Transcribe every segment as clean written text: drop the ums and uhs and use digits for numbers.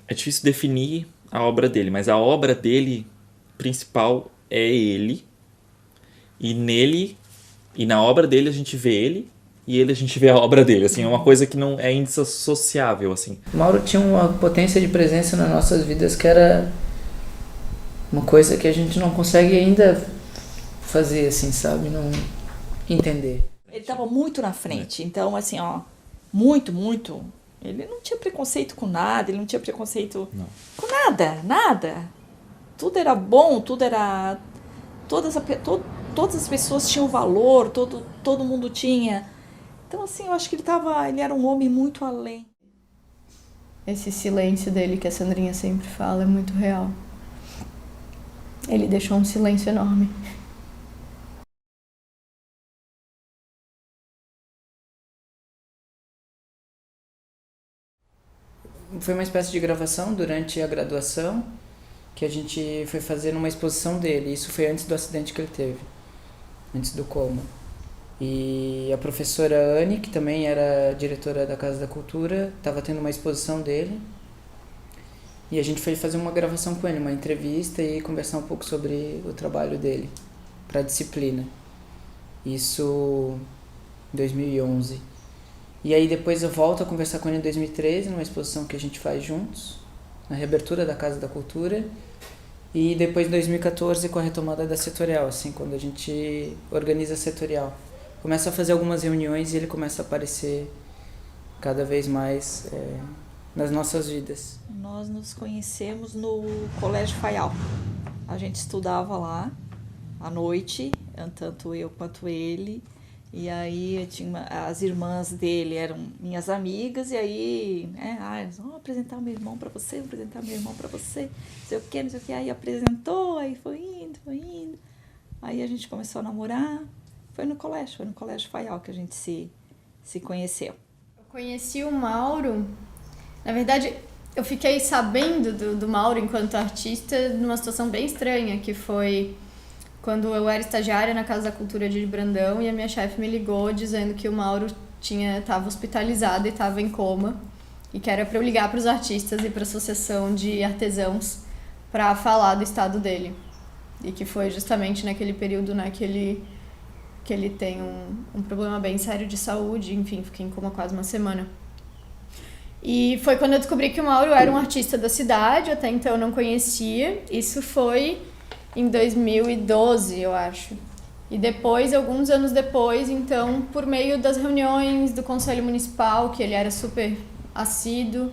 É difícil definir a obra dele, mas a obra dele principal é ele. E nele, e na obra dele a gente vê ele, e ele a gente vê a obra dele. Assim, é uma coisa que não é indissociável, assim. Mauro tinha uma potência de presença nas nossas vidas que era uma coisa que a gente não consegue ainda fazer, assim, sabe? Não entender. Ele estava muito na frente, então assim, ó, muito, muito. Ele não tinha preconceito com nada, ele não tinha preconceito com nada, nada. Tudo era bom, tudo era... Todas as pessoas tinham valor, todo mundo tinha. Então assim, eu acho que ele era um homem muito além. Esse silêncio dele que a Sandrinha sempre fala é muito real. Ele deixou um silêncio enorme. Foi uma espécie de gravação durante a graduação que a gente foi fazer numa exposição dele. Isso foi antes do acidente que ele teve, antes do coma. E a professora Anne, que também era diretora da Casa da Cultura, estava tendo uma exposição dele. E a gente foi fazer uma gravação com ele, uma entrevista e conversar um pouco sobre o trabalho dele para a disciplina. Isso em 2011. E aí depois eu volto a conversar com ele em 2013, numa exposição que a gente faz juntos, na reabertura da Casa da Cultura. E depois em 2014 com a retomada da setorial, assim, quando a gente organiza a setorial. Começa a fazer algumas reuniões e ele começa a aparecer cada vez mais nas nossas vidas. Nós nos conhecemos no Colégio Faial. A gente estudava lá à noite, tanto eu quanto ele. E aí as irmãs dele eram minhas amigas, e aí, vamos apresentar o meu irmão pra você, vou apresentar meu irmão pra você, não sei o que, não sei o que. Aí apresentou, aí foi indo, foi indo. Aí a gente começou a namorar. Foi no Colégio Faial que a gente se conheceu. Eu conheci o Mauro, na verdade, eu fiquei sabendo do Mauro enquanto artista numa situação bem estranha, que foi quando eu era estagiária na Casa da Cultura de Brandão e a minha chefe me ligou dizendo que o Mauro estava hospitalizado e estava em coma e que era para eu ligar para os artistas e para a associação de artesãos para falar do estado dele. E que foi justamente naquele período, né, que ele tem um problema bem sério de saúde, enfim, fiquei em coma quase uma semana. E foi quando eu descobri que o Mauro era um artista da cidade, até então eu não conhecia. Isso foi em 2012, eu acho. E depois, alguns anos depois, então, por meio das reuniões do Conselho Municipal, que ele era super assíduo,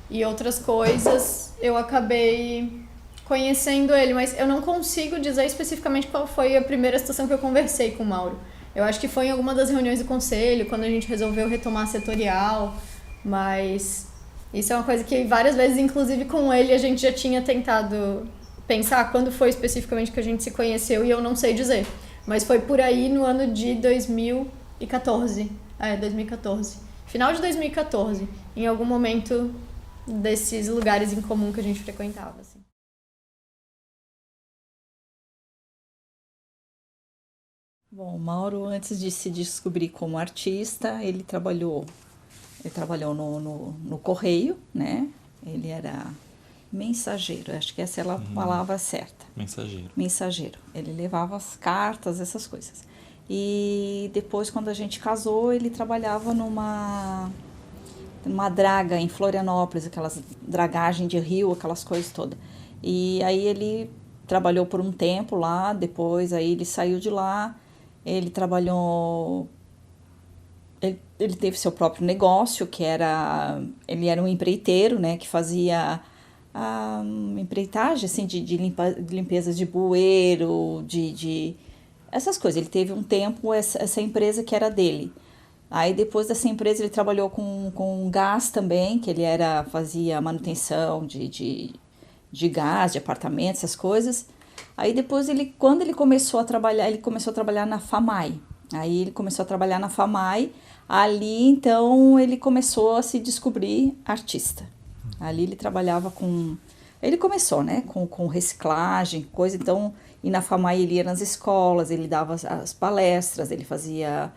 e outras coisas, eu acabei conhecendo ele, mas eu não consigo dizer especificamente qual foi a primeira situação que eu conversei com o Mauro. Eu acho que foi em alguma das reuniões do Conselho, quando a gente resolveu retomar a setorial, mas isso é uma coisa que várias vezes, inclusive com ele, a gente já tinha tentado pensar quando foi especificamente que a gente se conheceu e eu não sei dizer. Mas foi por aí no ano de 2014. 2014. Final de 2014. Em algum momento desses lugares em comum que a gente frequentava, assim. Bom, o Mauro, antes de se descobrir como artista, ele trabalhou no Correio, né? Ele era mensageiro, acho que essa é a palavra certa. Mensageiro. Ele levava as cartas, essas coisas. E depois, quando a gente casou, ele trabalhava numa draga em Florianópolis, aquelas dragagens de rio, aquelas coisas todas. E aí ele trabalhou por um tempo lá, depois aí ele saiu de lá, ele trabalhou... Ele teve seu próprio negócio, ele era um empreiteiro, né, que fazia empreitagem, assim, de limpeza de bueiro, de essas coisas. Ele teve um tempo essa empresa que era dele. Aí depois dessa empresa ele trabalhou com gás também, que ele fazia manutenção de gás, de apartamentos, essas coisas. Aí depois quando ele começou a trabalhar na FAMAI. Aí ele começou a trabalhar na FAMAI. Ali, então, ele começou a se descobrir artista. Ali ele trabalhava com... Ele começou, né, com reciclagem, coisa. Então, e na FAMAI ele ia nas escolas, ele dava as palestras, ele fazia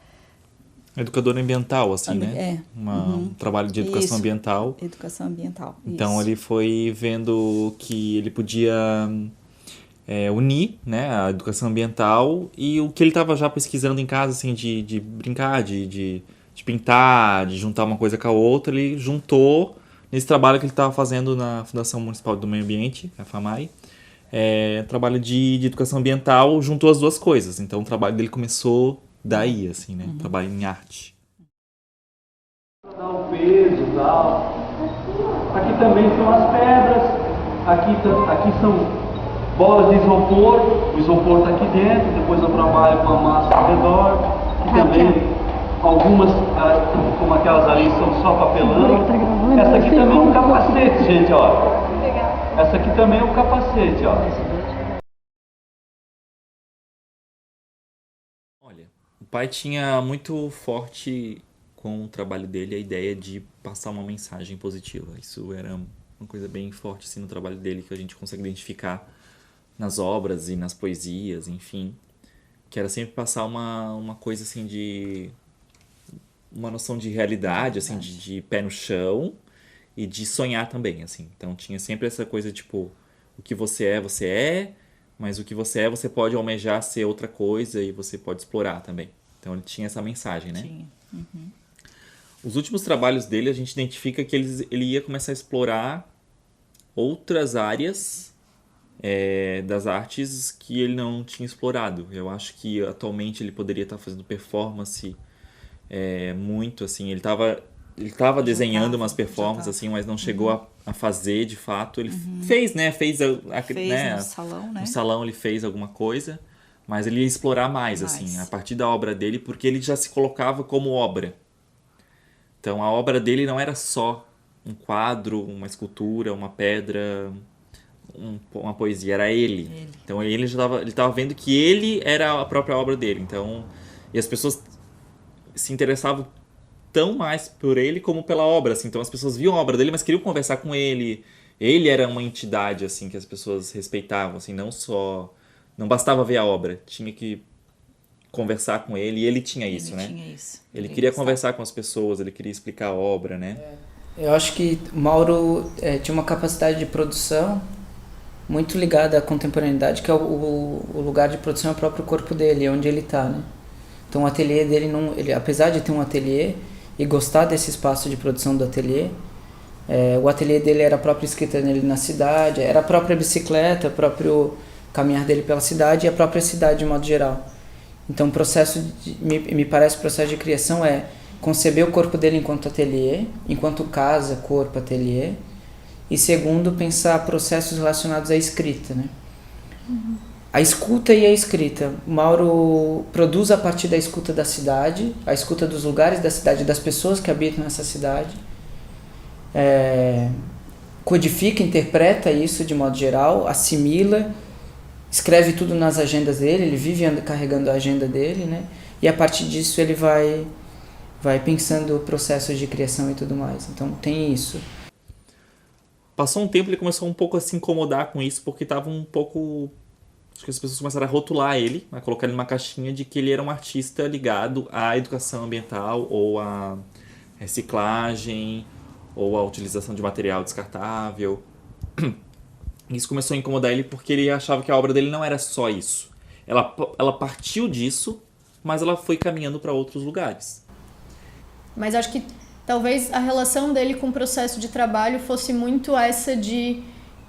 Educador ambiental, assim, né? Um trabalho de educação ambiental. Educação ambiental. Então ele foi vendo que ele podia unir, né, a educação ambiental e o que ele estava já pesquisando em casa, assim, de brincar, de pintar, de juntar uma coisa com a outra, ele juntou nesse trabalho que ele estava fazendo na Fundação Municipal do Meio Ambiente, a FAMAI. Trabalho de educação ambiental, juntou as duas coisas. Então o trabalho dele começou daí, assim, né? Trabalho em arte. Dá o peso e tal. Aqui também são as pedras. Aqui são bolas de isopor. O isopor está aqui dentro. Depois eu trabalho com a massa ao redor. Aqui também algumas, como aquelas ali, são só papelão. Essa aqui também é um capacete, gente, ó. Essa aqui também é um capacete, ó. Olha, o pai tinha muito forte com o trabalho dele a ideia de passar uma mensagem positiva. Isso era uma coisa bem forte assim, no trabalho dele, que a gente consegue identificar nas obras e nas poesias, enfim. Que era sempre passar uma coisa assim de... uma noção de realidade, assim, de pé no chão e de sonhar também, assim. Então tinha sempre essa coisa, tipo, o que você é, mas o que você pode almejar ser outra coisa e você pode explorar também. Então ele tinha essa mensagem, né? Tinha. Os últimos trabalhos dele, a gente identifica que ele ia começar a explorar outras áreas das artes que ele não tinha explorado. Eu acho que atualmente ele poderia estar fazendo performance muito, assim, ele estava desenhando umas performances, assim, mas não chegou a fazer, de fato. Ele fez, né? Fez no salão, né? No salão ele fez alguma coisa, mas ele ia explorar mais, assim, a partir da obra dele, porque ele já se colocava como obra. Então, a obra dele não era só um quadro, uma escultura, uma pedra, uma poesia, era ele. Então, ele estava vendo que ele era a própria obra dele. Então, e as pessoas se interessavam tão mais por ele como pela obra, assim. Então as pessoas viam a obra dele, mas queriam conversar com ele. Ele era uma entidade, assim, que as pessoas respeitavam, assim, não bastava ver a obra, tinha que conversar com ele, e ele tinha isso, né? Ele queria conversar com as pessoas, ele queria explicar a obra, né? Eu acho que o Mauro tinha uma capacidade de produção muito ligada à contemporaneidade, que é o lugar de produção é o próprio corpo dele, onde ele está, né? Então o ateliê dele, ele, apesar de ter um ateliê e gostar desse espaço de produção do ateliê, o ateliê dele era a própria escrita dele na cidade, era a própria bicicleta, o próprio caminhar dele pela cidade e a própria cidade de modo geral. Então o processo, me parece o processo de criação é conceber o corpo dele enquanto ateliê, enquanto casa, corpo, ateliê, e segundo, pensar processos relacionados à escrita, né? A escuta e a escrita. O Mauro produz a partir da escuta da cidade, a escuta dos lugares da cidade, das pessoas que habitam nessa cidade. Codifica, interpreta isso de modo geral, assimila, escreve tudo nas agendas dele, ele vive carregando a agenda dele, né? E a partir disso ele vai pensando processos de criação e tudo mais. Então tem isso. Passou um tempo, ele começou um pouco a se incomodar com isso, porque estava um pouco... Acho que as pessoas começaram a rotular ele, a colocar ele numa caixinha de que ele era um artista ligado à educação ambiental ou à reciclagem ou à utilização de material descartável. Isso começou a incomodar ele porque ele achava que a obra dele não era só isso. Ela partiu disso, mas ela foi caminhando para outros lugares. Mas acho que talvez a relação dele com o processo de trabalho fosse muito essa de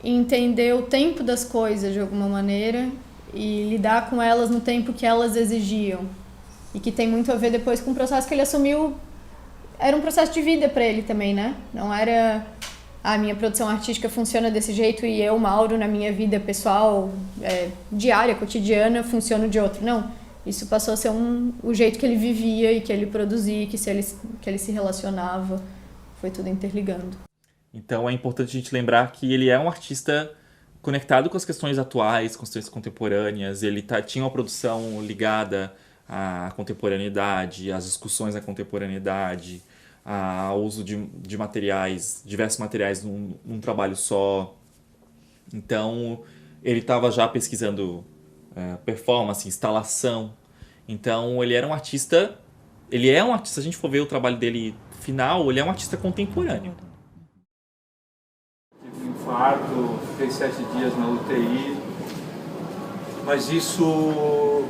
entender o tempo das coisas de alguma maneira e lidar com elas no tempo que elas exigiam. E que tem muito a ver depois com o processo que ele assumiu. Era um processo de vida para ele também, né? Não era a minha produção artística funciona desse jeito e eu, Mauro, na minha vida pessoal, diária, cotidiana, funciono de outro. Não. Isso passou a ser o jeito que ele vivia e que ele produzia, que ele se relacionava. Foi tudo interligando. Então é importante a gente lembrar que ele é um artista conectado com as questões atuais, com as questões contemporâneas. Ele tinha uma produção ligada à contemporaneidade, às discussões da contemporaneidade, ao uso de materiais, diversos materiais num trabalho só. Então ele estava já pesquisando performance, instalação. Então ele era um artista ele é um artista, se a gente for ver o trabalho dele final, ele é um artista contemporâneo. Tive um infarto, fiquei 7 dias na UTI, mas isso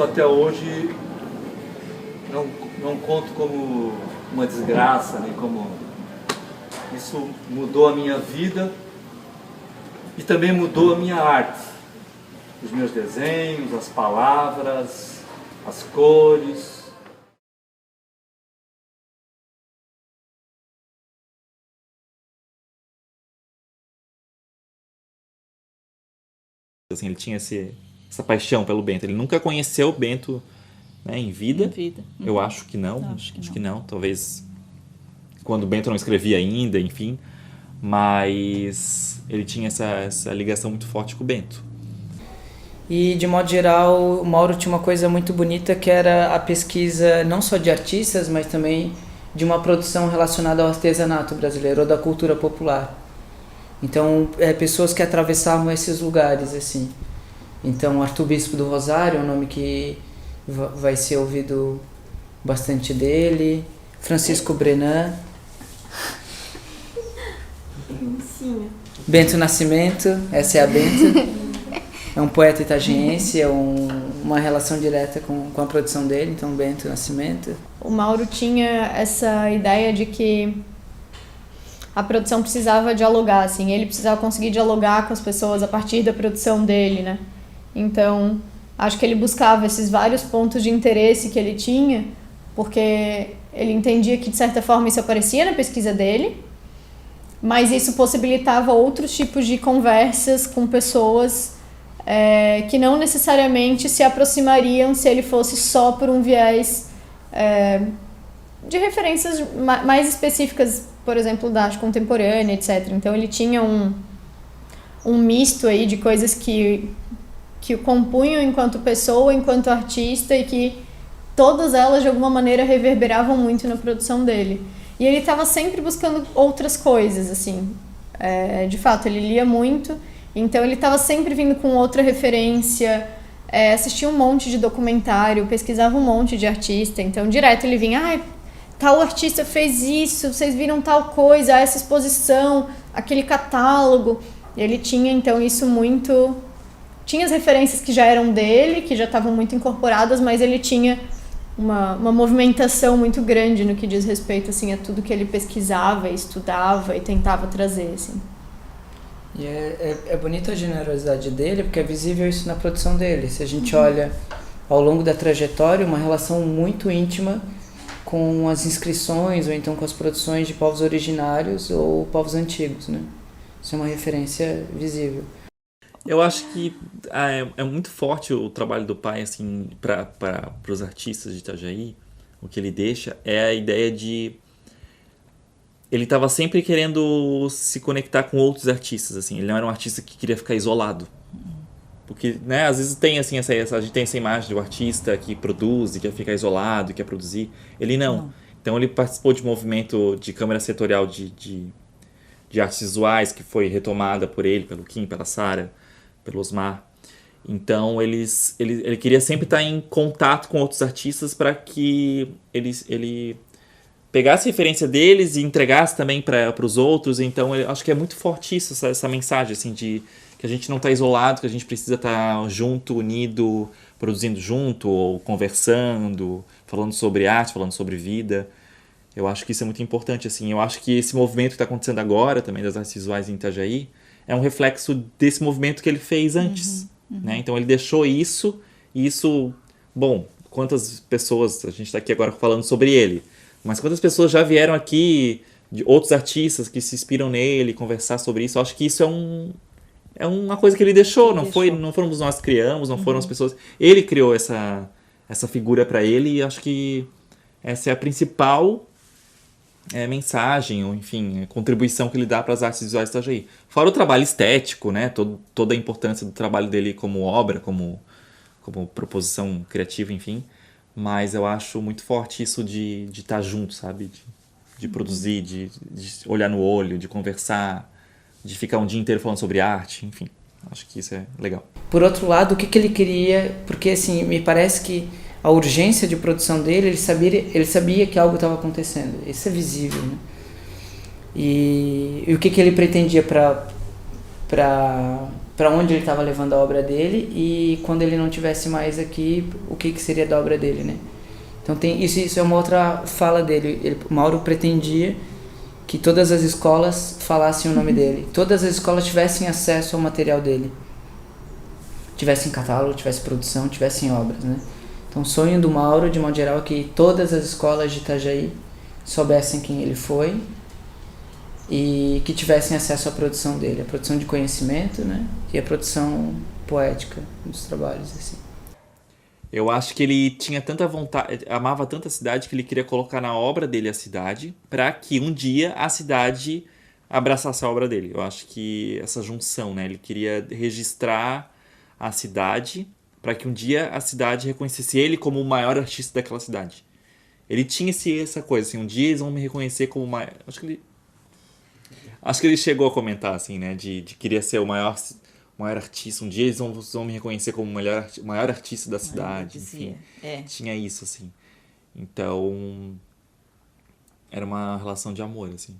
até hoje não conto como uma desgraça, nem como... Isso mudou a minha vida e também mudou a minha arte. Os meus desenhos, as palavras, as cores. Assim, ele tinha essa paixão pelo Bento. Ele nunca conheceu o Bento, né, em vida. Em vida. Eu acho que não. Acho que não. Talvez quando o Bento não escrevia ainda, enfim. Mas ele tinha essa ligação muito forte com o Bento. E, de modo geral, o Mauro tinha uma coisa muito bonita que era a pesquisa não só de artistas, mas também de uma produção relacionada ao artesanato brasileiro ou da cultura popular. Então, pessoas que atravessavam esses lugares, assim. Então, Arthur Bispo do Rosário é um nome que vai ser ouvido bastante dele. Francisco Brenan. Sim. Bento Nascimento, essa é a Bento. É um poeta itagiense, é uma relação direta com a produção dele, então Bento Nascimento. O Mauro tinha essa ideia de que a produção precisava dialogar, assim, ele precisava conseguir dialogar com as pessoas a partir da produção dele, né? Então, acho que ele buscava esses vários pontos de interesse que ele tinha, porque ele entendia que, de certa forma, isso aparecia na pesquisa dele, mas isso possibilitava outros tipos de conversas com pessoas que não necessariamente se aproximariam se ele fosse só por um viés de referências mais específicas, por exemplo, da arte contemporânea, etc. Então ele tinha um misto aí de coisas que o compunham enquanto pessoa, enquanto artista, e que todas elas de alguma maneira reverberavam muito na produção dele. E ele estava sempre buscando outras coisas, assim. De fato, ele lia muito, então ele estava sempre vindo com outra referência, assistia um monte de documentário, pesquisava um monte de artista, então direto ele vinha, tal artista fez isso, vocês viram tal coisa, essa exposição, aquele catálogo. E ele tinha, então, isso muito... Tinha as referências que já eram dele, que já estavam muito incorporadas, mas ele tinha uma movimentação muito grande no que diz respeito, assim, a tudo que ele pesquisava, estudava e tentava trazer, assim. E é bonita a generosidade dele, porque é visível isso na produção dele. Se a gente olha ao longo da trajetória, uma relação muito íntima com as inscrições ou então com as produções de povos originários ou povos antigos, né? Isso é uma referência visível. Eu acho que é muito forte o trabalho do pai, assim, para os artistas de Itajaí. O que ele deixa é a ideia de... Ele estava sempre querendo se conectar com outros artistas, assim. Ele não era um artista que queria ficar isolado. Porque, né, às vezes tem, assim, a gente tem essa imagem do artista que produz e quer ficar isolado, quer produzir. Ele não. Então ele participou de um movimento de Câmara Setorial de artes visuais, que foi retomada por ele, pelo Kim, pela Sara, pelo Osmar. Então ele queria sempre estar em contato com outros artistas para que ele pegasse referência deles e entregasse também para os outros. Então eu acho que é muito forte isso, essa mensagem, assim, de que a gente não está isolado, que a gente precisa estar junto, unido, produzindo junto, ou conversando, falando sobre arte, falando sobre vida. Eu acho que isso é muito importante, assim. Eu acho que esse movimento que está acontecendo agora, também das artes visuais em Itajaí, é um reflexo desse movimento que ele fez antes. Né? Então ele deixou isso, e isso... Bom, quantas pessoas... A gente está aqui agora falando sobre ele, mas quantas pessoas já vieram aqui, de outros artistas que se inspiram nele, conversar sobre isso? Eu acho que isso é uma coisa que ele deixou, não fomos nós que criamos, não foram as pessoas... Ele criou essa figura para ele, e acho que essa é a principal mensagem, ou enfim, contribuição que ele dá para as artes visuais de Itajaí. Fora o trabalho estético, né? Toda a importância do trabalho dele como obra, como proposição criativa, enfim. Mas eu acho muito forte isso de estar junto, sabe? De produzir, de olhar no olho, de conversar, de ficar um dia inteiro falando sobre arte, enfim. Acho que isso é legal. Por outro lado, o que ele queria... Porque, assim, me parece que a urgência de produção dele, ele sabia que algo estava acontecendo. Isso é visível, né? E o que ele pretendia para onde ele estava levando a obra dele, e quando ele não tivesse mais aqui, o que seria da obra dele, né? Então isso é uma outra fala dele. Mauro pretendia que todas as escolas falassem o nome dele, todas as escolas tivessem acesso ao material dele, tivessem catálogo, tivessem produção, tivessem obras, né? Então o sonho do Mauro, de modo geral, é que todas as escolas de Itajaí soubessem quem ele foi e que tivessem acesso à produção dele, a produção de conhecimento, né? E a produção poética dos trabalhos, assim. Eu acho que ele tinha tanta vontade, amava tanto a cidade, que ele queria colocar na obra dele a cidade, para que um dia a cidade abraçasse a obra dele. Eu acho que essa junção, né? Ele queria registrar a cidade para que um dia a cidade reconhecesse ele como o maior artista daquela cidade. Ele tinha essa coisa, assim, um dia eles vão me reconhecer como o maior... Acho que ele chegou a comentar, assim, né? De queria ser o maior artista. Um dia eles vão me reconhecer como o maior artista da cidade. Enfim, tinha isso, assim. Então, era uma relação de amor, assim.